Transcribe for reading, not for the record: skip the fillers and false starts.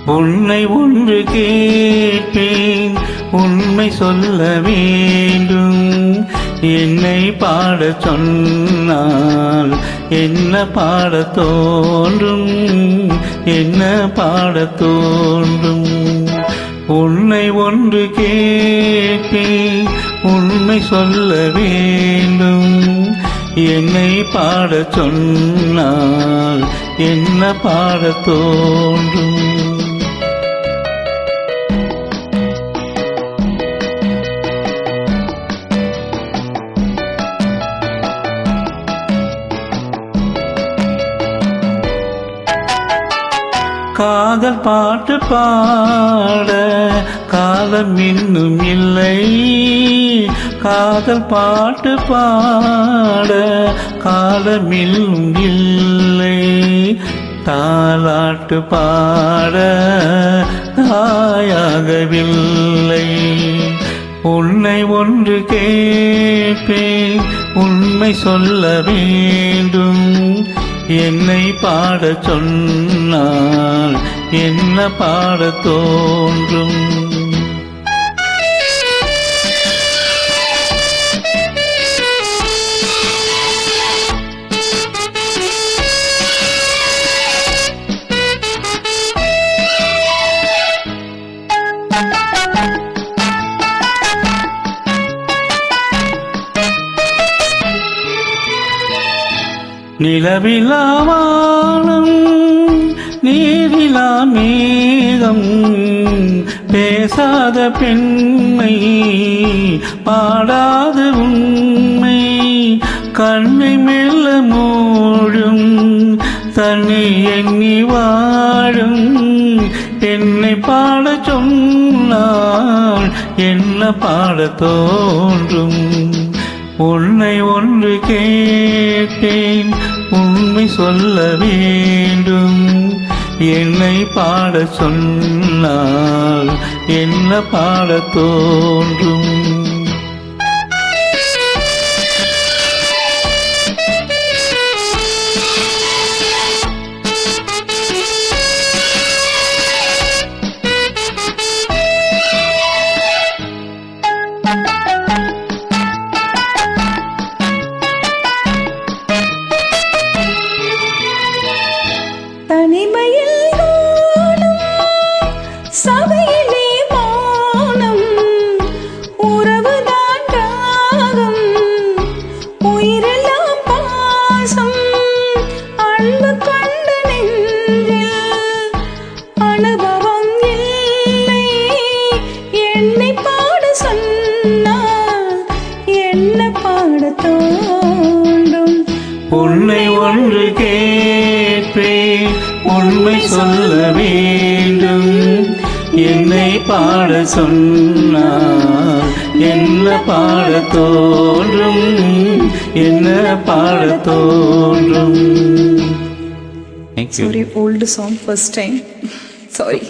உன்னை ஒன்று கேட்பேன், உண்மை சொல்ல வேண்டும். என்னை பாடச் சொன்னால் என்ன பாடத் தோன்றும், என்ன பாடத் தோன்றும். உன்னை ஒன்று கேட்பேன், உண்மை சொல்ல வேண்டும். என்னை பாடச் சொன்னால் என்ன பாடத் தோன்றும். காதல் பாட்டு பாட காலம் இன்னும் இல்லை. காதல் பாட்டு பாட காலம் இன்னும் இல்லை. தாலாட்டு பாட தாயாகவில்லை. உன்னை ஒன்று கேட்பேன், உண்மை சொல்ல வேண்டும். என்னை பாடச் சொன்னால் என்ன பாடத் தோன்றும். நிலவிலா வானம் நீரிலா மேகம், பேசாத பெண்மை பாடாத உண்மை. கண்ணை மெல்ல மூடும் தன்னை எண்ணி வாழும். என்னை பாடச் சொன்னால் என்ன பாடத் தோன்றும். உன்னை ஒன்று கேட்டேன், உண்மை சொல்ல வேண்டும். என்னை பாடச் சொன்னால் என்ன பாடத் தோன்றும். தனிமையில் நானும் சபையிலே மௌனம், உறவுதான் ராகம், உயிரெல்லாம் பாசம். அன்பு கொண்ட நெஞ்சில் அனுபவம் இல்லை. என்னை பாட சொன்னால் என்ன பாடத் தோன்றும். உன்னை ஒன்று கேட்பேன், உண்மை சொல்ல வேண்டும். என்னை பாடச் சொன்னால் என்ன பாடத் தோன்றும், என்ன பாடத் தோன்றும். Sorry, old song first time. Sorry.